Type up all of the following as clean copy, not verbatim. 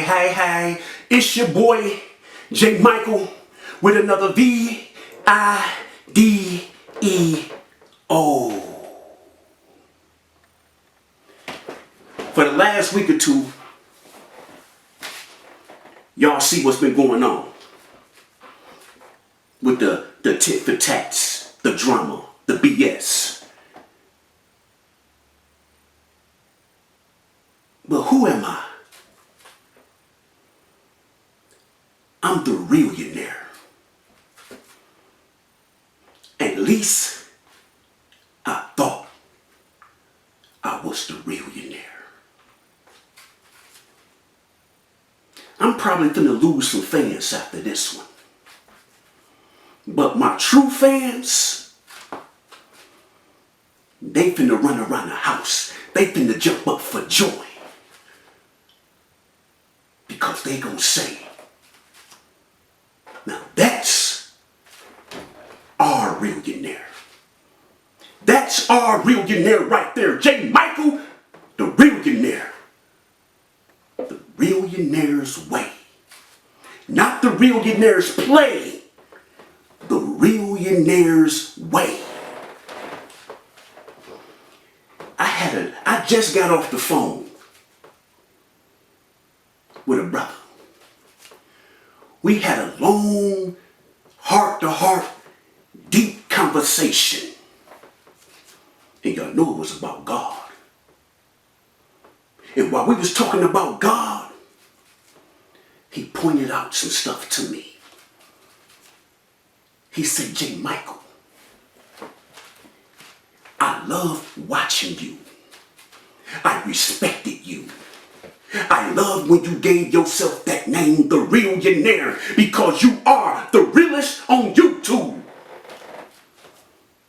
Hey, it's your boy, J. Michael, with another V-I-D-E-O. For the last week or two, y'all see what's been going on with the tit for tats, the drama, the BS. But who am I? I'm the reallionaire. At least I thought I was the reallionaire. I'm probably gonna lose some fans after this one. But my true fans, they finna run around the house. They finna jump up for joy. Because they gonna say, now that's our reallionaire. That's our reallionaire right there. J. Michael, the reallionaire. The reallionaire's way. Not the reallionaire's play. The reallionaire's way. I just got off the phone with a brother. We had a long, heart-to-heart, deep conversation. And y'all know it was about God. And while we was talking about God, he pointed out some stuff to me. He said, J. Michael, I love watching you. I respected you. I love when you gave yourself that name, the reallionaire, because you are the realest on YouTube.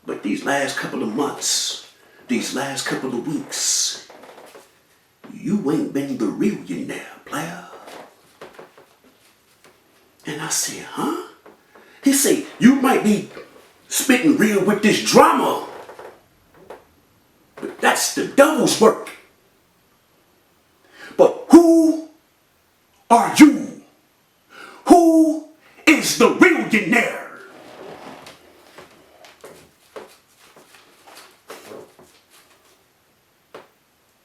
But these last couple of months, these last couple of weeks, you ain't been the reallionaire, player. And I said, huh? He said, you might be spitting real with this drama, but that's the devil's work. But who are you? Who is the reallionaire?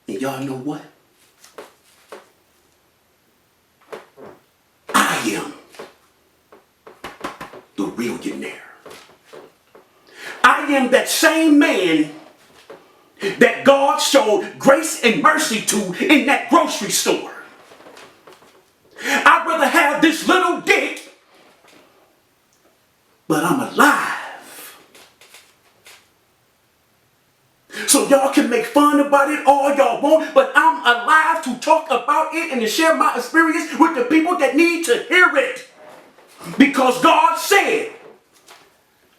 And y'all know what? I am the reallionaire. I am that same man that God showed grace and mercy to in that grocery store. I'd rather have this little dick, but I'm alive. So y'all can make fun about it all y'all want, but I'm alive to talk about it and to share my experience with the people that need to hear it. Because God said,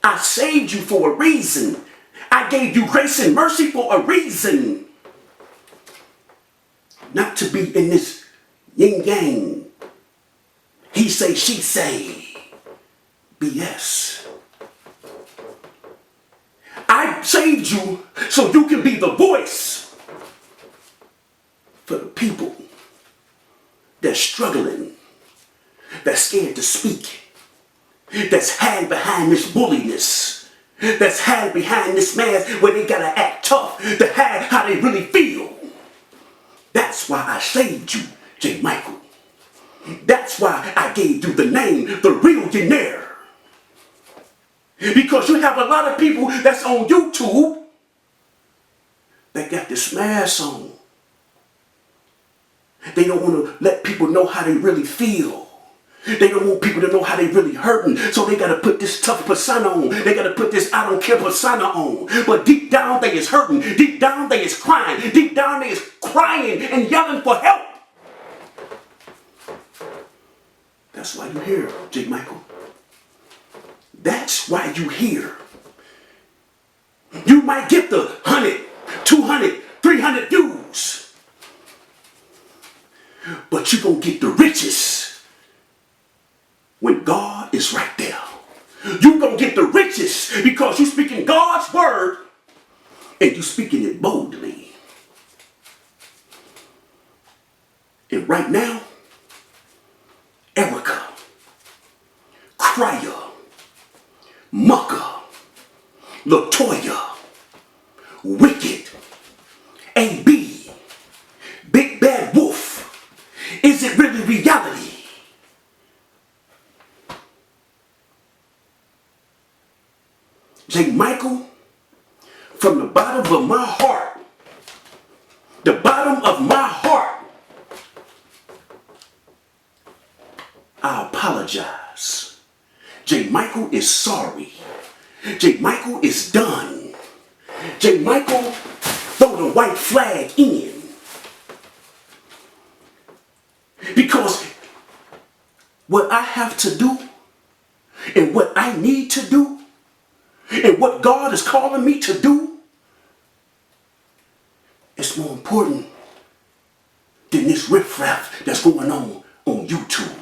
I saved you for a reason. I gave you grace and mercy for a reason. Not to be in this yin yang, he say, she say, BS. I saved you so you can be the voice for the people that's struggling, that's scared to speak, that's hiding behind this bulliness, that's hiding behind this mask where they gotta act tough to hide how they really feel. That's why I saved you, J. Michael. That's why I gave you the name, the reallionaire. Because you have a lot of people that's on YouTube that got this mask on. They don't want to let people know how they really feel. They don't want people to know how they really hurting. So they got to put this tough persona on. They got to put this I don't care persona on. But deep down they is hurting. Deep down they is crying. Deep down they is crying and yelling for help. That's why you're here, J. Michael. That's why you're here. You might get the 100, 200, 300 views. But you're going to get the richest when God is right there. You're going to get the richest because you're speaking God's word and you're speaking it boldly. And right now, Erica, Cryer, Mucker, Latoya, Wicked, AB, Big Bad Wolf. Is it really reality? J. Michael, from the bottom of my heart, the bottom of my heart, I apologize. J. Michael is sorry. J. Michael is done. J. Michael, throw the white flag in. Because what I have to do and what I need to do and what God is calling me to do is more important than this riffraff that's going on YouTube.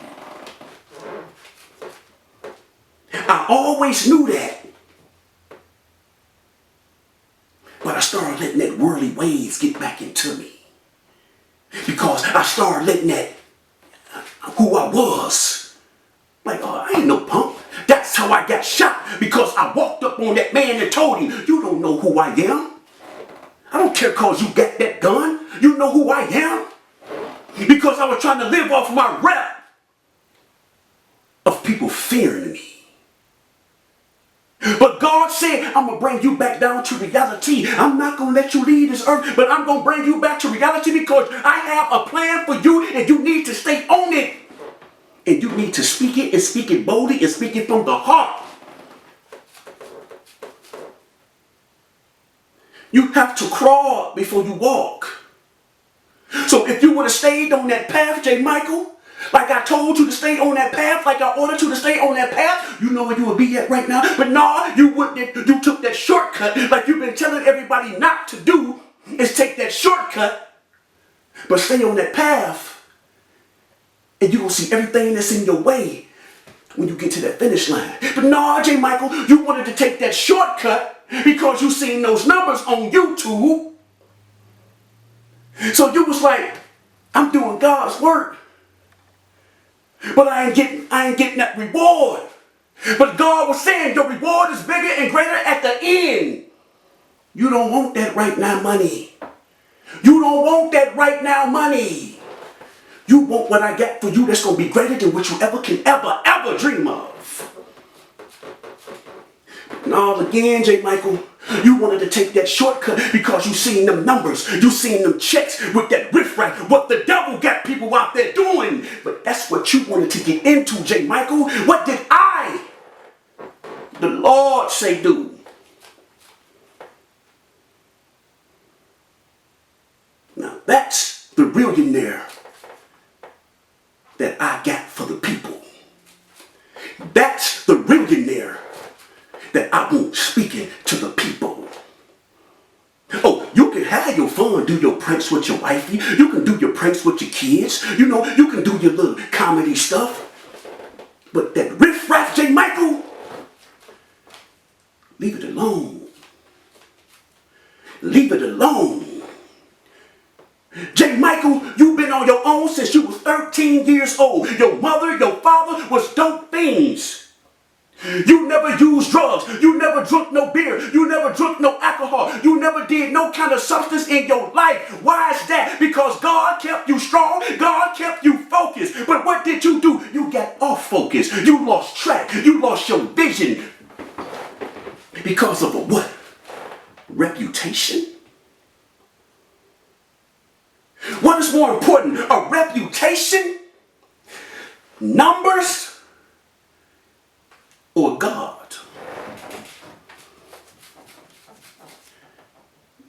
I always knew that. But I started letting that worldly ways get back into me. Because I started letting that who I was. Like, oh, I ain't no punk. That's how I got shot. Because I walked up on that man and told him, you don't know who I am. I don't care cause you got that gun. You know who I am. Because I was trying to live off my rep of people fearing me. But God said, I'm going to bring you back down to reality. I'm not going to let you leave this earth, but I'm going to bring you back to reality because I have a plan for you and you need to stay on it. And you need to speak it and speak it boldly and speak it from the heart. You have to crawl before you walk. So if you would have stayed on that path, J. Michael, like I told you to stay on that path, like I ordered you to stay on that path, you know where you would be at right now. But no, you wouldn't. You took that shortcut like you've been telling everybody not to do, is take that shortcut, but stay on that path, and you're going to see everything that's in your way when you get to that finish line. But no, J. Michael, you wanted to take that shortcut because you seen those numbers on YouTube. So you was like, I'm doing God's work. But I ain't getting that reward. But God was saying your reward is bigger and greater at the end. You don't want that right now money. You don't want that right now money. You want what I got for you that's going to be greater than what you ever can ever dream of. Now again, J. Michael, you wanted to take that shortcut because you seen them numbers, you seen them checks with that riffraff, what the devil got people out there doing. But that's what you wanted to get into, J. Michael. What did I, the Lord, say do? Now that's the reallionaire that I got for the people. That's the reallionaire that I want speaking to the people. Oh, you can have your fun, do your pranks with your wifey. You can do your pranks with your kids. You know, you can do your little comedy stuff. But that riff-raff, J. Michael, leave it alone. Leave it alone. J. Michael, you've been on your own since you was 13 years old. Your mother, your father was dope fiends. You never used drugs. You never drunk no beer. You never drunk no alcohol. You never did no kind of substance in your life. Why is that? Because God kept you strong. God kept you focused. But what did you do? You got off focus. You lost track. You lost your vision. Because of a what? Reputation? What is more important? A reputation? Numbers? Or God?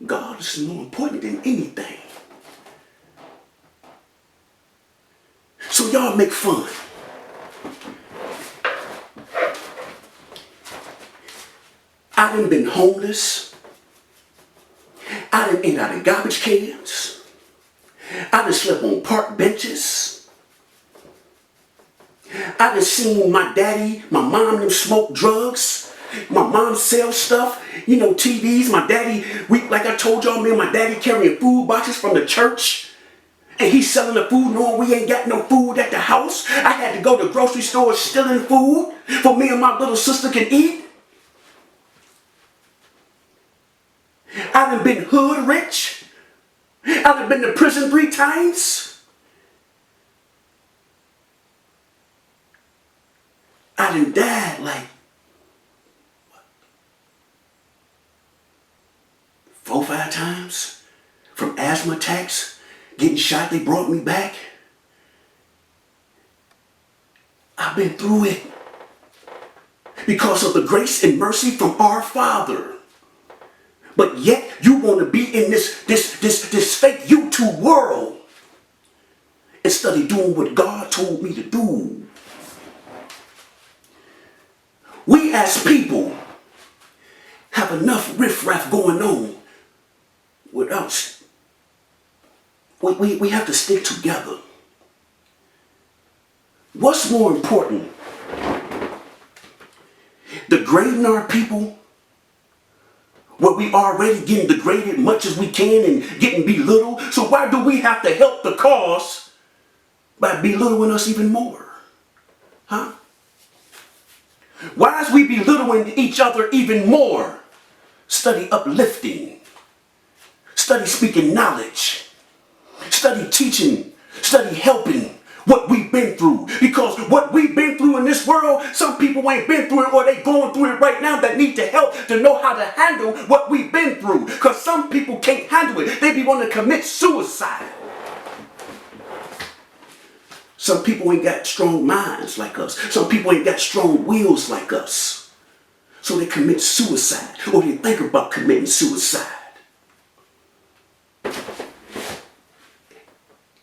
God is more important than anything. So y'all make fun. I done been homeless. I done ate out of garbage cans. I done slept on park benches. I done seen my daddy, my mom, them smoke drugs. My mom sell stuff, you know, TVs. My daddy, like I told y'all, me and my daddy carrying food boxes from the church. And he's selling the food knowing we ain't got no food at the house. I had to go to grocery stores stealing food for me and my little sister can eat. I done been hood rich. I done been to prison 3 times. I done died like 4 or 5 times from asthma attacks. Getting shot, they brought me back. I've been through it because of the grace and mercy from our Father. But yet you want to be in this fake YouTube world instead of doing what God told me to do. We as people have enough riffraff going on with us. We have to stick together. What's more important? Degrading our people, where we already getting degraded much as we can and getting belittled. So why do we have to help the cause by belittling us even more? Huh? Why is we belittling each other even more? Study uplifting. Study speaking knowledge. Study teaching, study helping what we've been through. Because what we've been through in this world, some people ain't been through it or they going through it right now that need to help to know how to handle what we've been through. Because some people can't handle it. They be wanting to commit suicide. Some people ain't got strong minds like us. Some people ain't got strong wills like us. So they commit suicide or they think about committing suicide.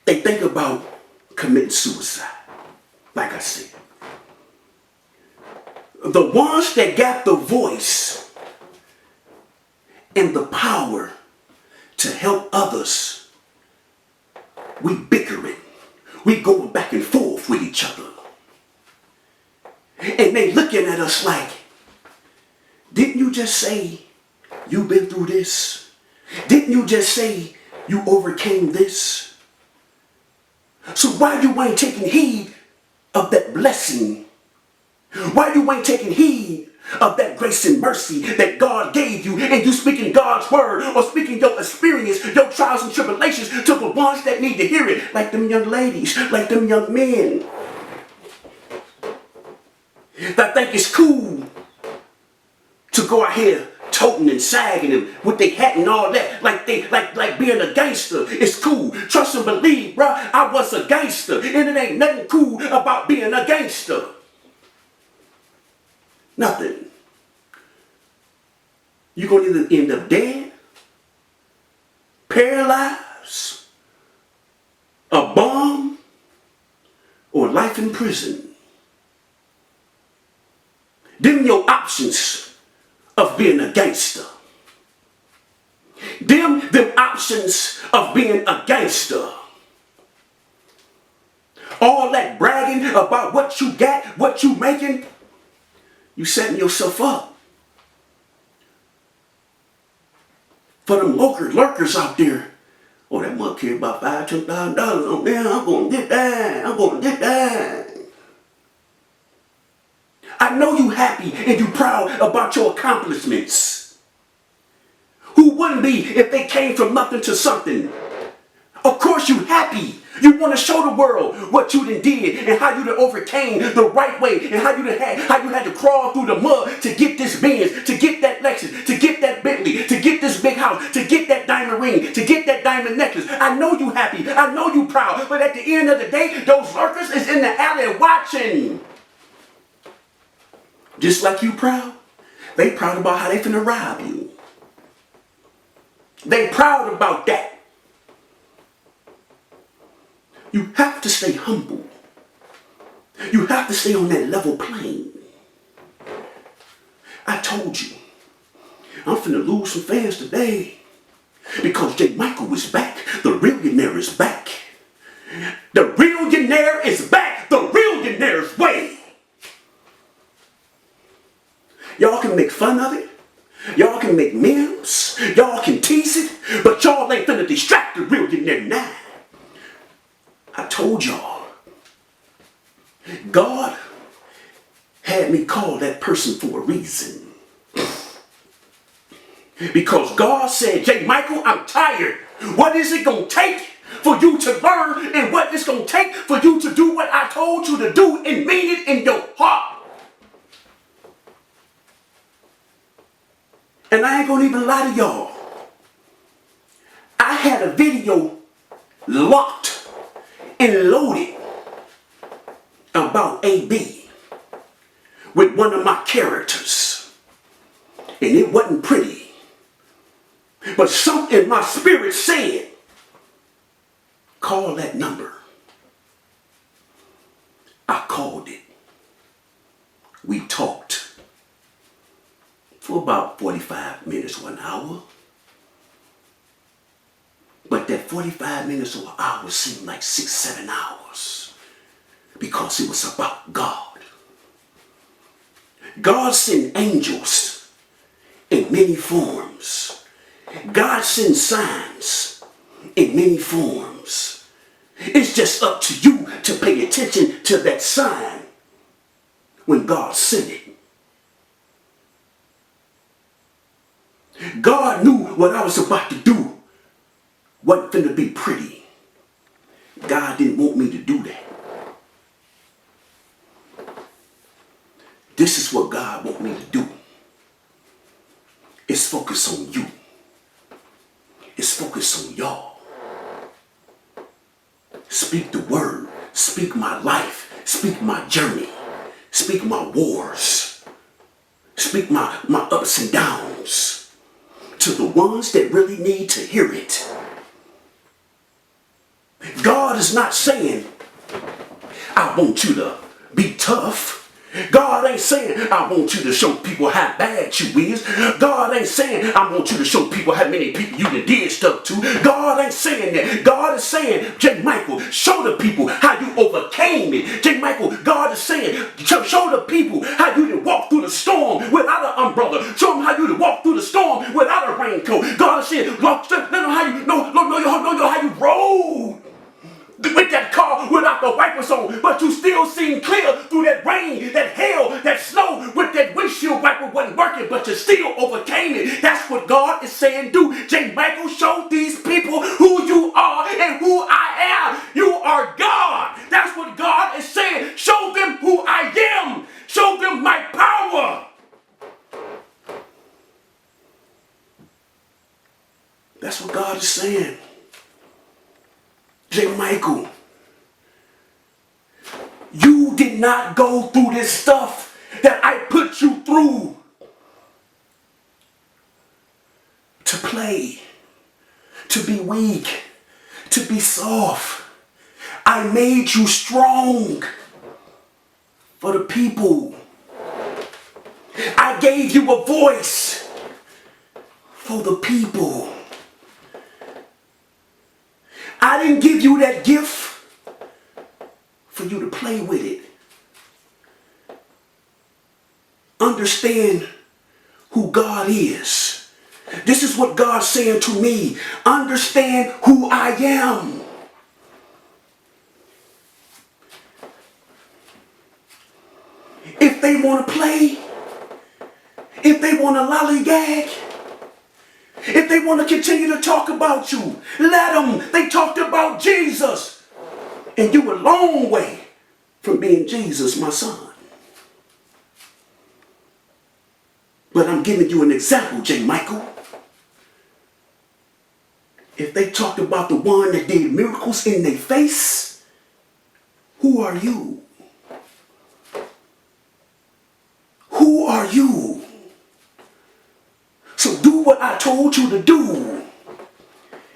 They think about committing suicide, like I said. The ones that got the voice and the power to help others, we bickering. We going back and forth with each other. And they looking at us like, didn't you just say you've been through this? Didn't you just say you overcame this? So why you ain't taking heed of that blessing? Why you ain't taking heed of that grace and mercy that God gave you and you speaking God's word or speaking your experience, your trials and tribulations to the ones that need to hear it, like them young ladies, like them young men that think it's cool to go out here toting and sagging and with their hat and all that, like being a gangster. It's cool. Trust and believe, bro. I was a gangster, and it ain't nothing cool about being a gangster. Nothing. You're gonna either end up dead, paralyzed, a bomb, or life in prison. Them your options of being a gangster. Them options of being a gangster. All that bragging about what you got, what you making, you setting yourself up for them lurkers out there. Oh, that mug care about $5,000, $10,000 on there. I'm gonna get that. I'm gonna get that. I know you happy and you proud about your accomplishments. Who wouldn't be if they came from nothing to something? Of course you happy. You want to show the world what you done did and how you done overcame the right way and how you had to crawl through the mud to get this Benz, to get that Lexus, to get that Bentley, to get this big house, to get that diamond ring, to get that diamond necklace. I know you happy. I know you proud. But at the end of the day, those lurkers is in the alley watching. Just like you proud, they proud about how they finna rob you. They proud about that. You have to stay humble. You have to stay on that level plane. I told you, I'm finna lose some fans today because J. Michael is back. The Reallionaire is back. The Reallionaire is back. The Reallionaire's way. Y'all can make fun of it. Y'all can make memes. Y'all can tease it. But y'all ain't finna distract the Reallionaire now. I told y'all, God had me call that person for a reason. Because God said, J. Michael, I'm tired. What is it going to take for you to learn, and what it's going to take for you to do what I told you to do and mean it in your heart? And I ain't going to even lie to y'all. I had a video locked and loaded about AB with one of my characters. And it wasn't pretty. But something in my spirit said, call that number. I called it. We talked for about 45 minutes or an hour. But that 45 minutes or an hour seemed like 6-7 hours. Because it was about God. God sent angels in many forms. God sends signs in many forms. It's just up to you to pay attention to that sign when God sent it. God knew what I was about to do wasn't going to be pretty. God didn't want me to do that. This is what God wants me to do. It's focus on you. It's focus on y'all. Speak the word. Speak my life. Speak my journey. Speak my wars. Speak my ups and downs to the ones that really need to hear it. God is not saying, I want you to be tough. God ain't saying, I want you to show people how bad you is. God ain't saying, I want you to show people how many people you done did stuff to. God ain't saying that. God is saying, J. Michael, show the people how you overcame it. J. Michael, God is saying, show the people how you done walk through the storm without an umbrella. Show them how you done walk through the storm without a raincoat. God is saying, let them how you know how you rode with that car without the wipers on, but you still seen clear through that rain, that hail, that snow, with that windshield wiper wasn't working, but you still overcame it. That's what God is saying do. J. Michael, show these people who you are and who I am. You are God. That's what God is saying. Show them who I am. Show them my power. That's what God is saying. J. Michael, you did not go through this stuff that I put you through to play, to be weak, to be soft. I made you strong for the people. I gave you a voice for the people. I didn't give you that gift for you to play with it. Understand who God is. This is what God's saying to me. Understand who I am. If they want to play, if they want to lollygag, if they want to continue to talk about you, let them. They talked about Jesus. And you're a long way from being Jesus, my son. But I'm giving you an example, J. Michael. If they talked about the one that did miracles in their face, who are you? Who are you? So do what I told you to do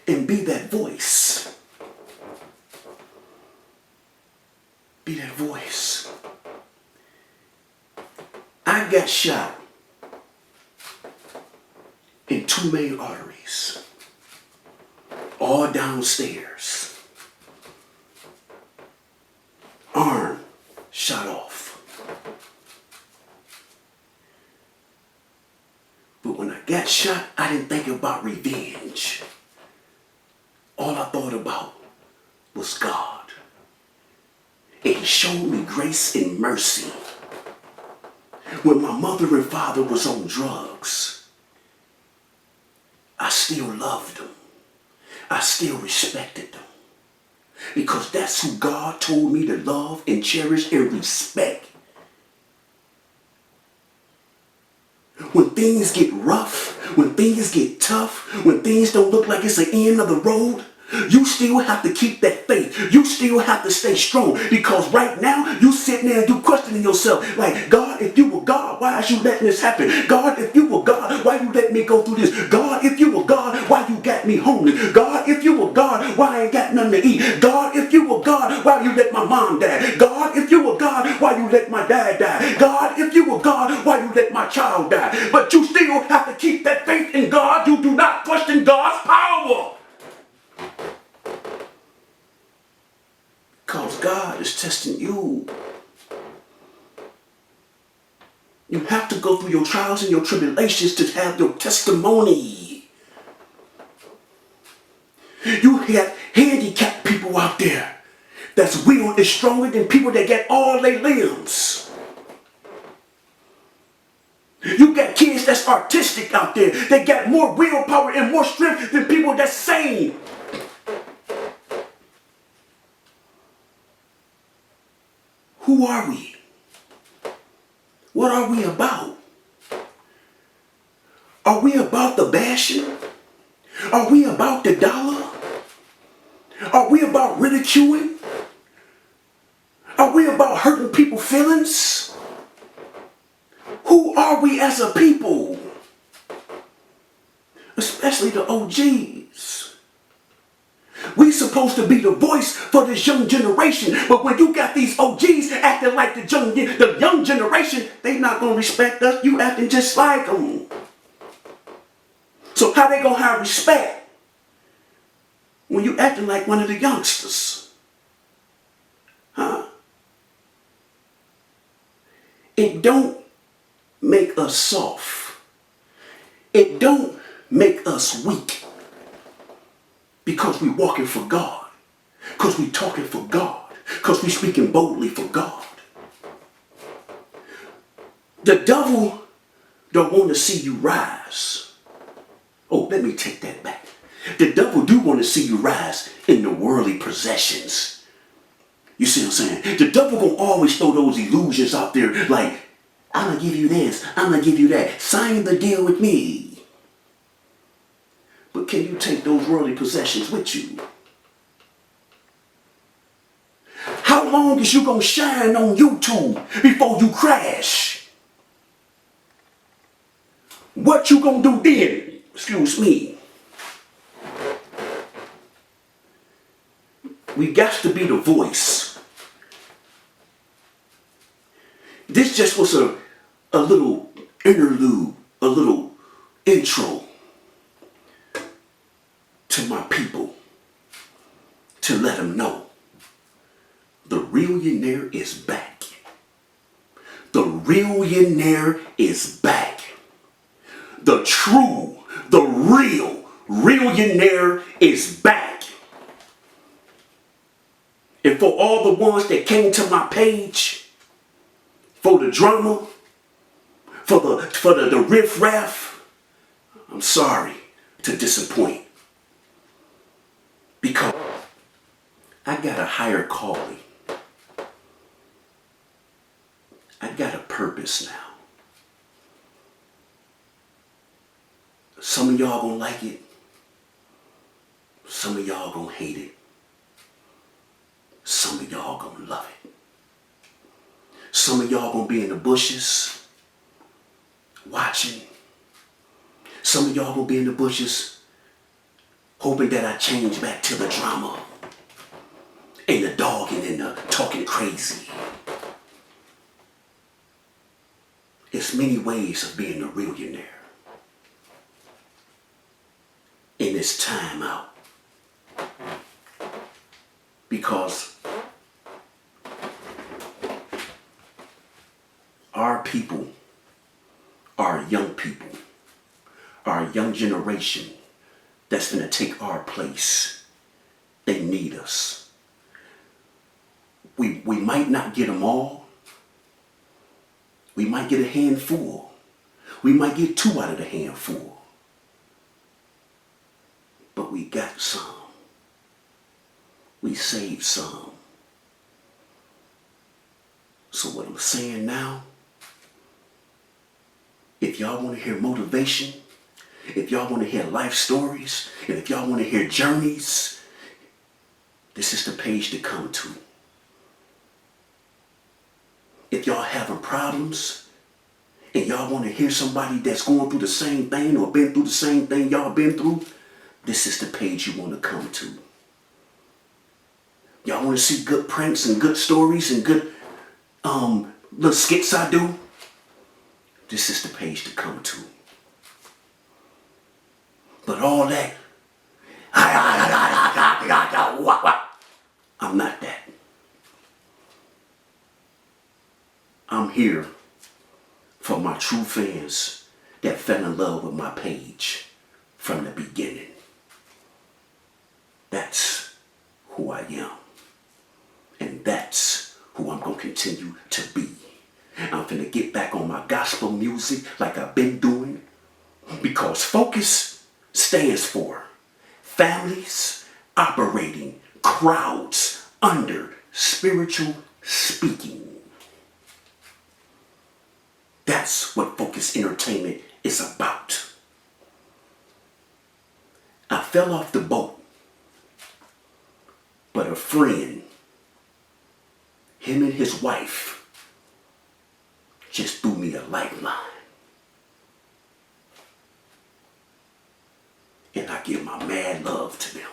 and be that voice. Be that voice. I got shot in 2 main arteries, all downstairs. Arm shot off. But when I got shot, I didn't think about revenge. All I thought about was God. and he showed me grace and mercy. When my mother and father was on drugs, I still loved them. I still respected them. Because that's who God told me to love and cherish and respect. When things get rough, when things get tough, when things don't look like it's the end of the road, you still have to keep that faith. You still have to stay strong. Because right now, you sitting there and you questioning yourself. Like, God, if you were God, why are you letting this happen? God, if you were God, why you let me go through this? God, if you were God, why you got me homeless? God, if you were God, why I ain't got nothing to eat? God, if you were God, why you let my mom die? God, if you were God, why you let my dad die? God, if you were God, why you let my child die? But you still have to keep that faith in God. You do not question God's power. Because God is testing you. You have to go through your trials and your tribulations to have your testimony. You have handicapped people out there that's will is stronger than people that get all their limbs. You got kids that's artistic out there. They got more willpower and more strength than people that's sane. Who are we? What are we about? Are we about the bashing? Are we about the dollar? Are we about ridiculing? Are we about hurting people's feelings? Who are we as a people? Especially the OGs. We supposed to be the voice for this young generation, but when you got these OGs acting like the young generation, they not gonna respect us. You acting just like them. So how they gonna have respect when you acting like one of the youngsters? Huh? It don't make us soft. It don't make us weak. Because we walking for God. Because we talking for God. Because we speaking boldly for God. The devil don't want to see you rise. Oh, let me take that back. The devil do want to see you rise in the worldly possessions. You see what I'm saying? The devil gonna always throw those illusions out there like, I'm gonna give you this, I'm gonna give you that. Sign the deal with me. But can you take those worldly possessions with you? How long is you gonna shine on YouTube before you crash? What you gonna do then? Excuse me. We got to be the voice. This just was a little interlude, a little intro to my people to let them know the Reallionaire is back. The Reallionaire is back. The true, the real Reallionaire is back. And for all the ones that came to my page for the drama, for the riff-raff, I'm sorry to disappoint. Because I got a higher calling. I got a purpose now. Some of y'all gonna like it. Some of y'all gonna hate it. Some of y'all gonna love it. Some of y'all gonna be in the bushes watching. Some of y'all gonna be in the bushes hoping that I change back to the drama and the dogging and the talking crazy. There's many ways of being a Reallionaire. And it's time out. Because our people, our young people, our young generation that's going to take our place, they need us. We might not get them all. We might get a handful. We might get 2 out of the handful. But we got some. We saved some. So what I'm saying now, if y'all want to hear motivation, if y'all want to hear life stories, and if y'all want to hear journeys, this is the page to come to. If y'all having problems, and y'all want to hear somebody that's going through the same thing or been through the same thing y'all been through, this is the page you want to come to. Y'all want to see good pranks and good stories and good little skits I do? This is the page to come to. But all that, I'm not that. I'm here for my true fans that fell in love with my page from the beginning. That's who I am. And that's who I'm going to continue to be. I'm finna get back on my gospel music like I've been doing, because focus stands for families operating crowds under spiritual speaking. That's what Focus Entertainment is about. I fell off the boat, but a friend, him and his wife, just threw me a lifeline. And I give my mad love to them.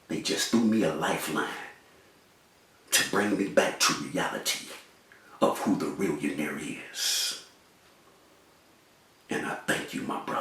They just threw me a lifeline to bring me back to reality of who the Reallionaire is. And I thank you, my brother.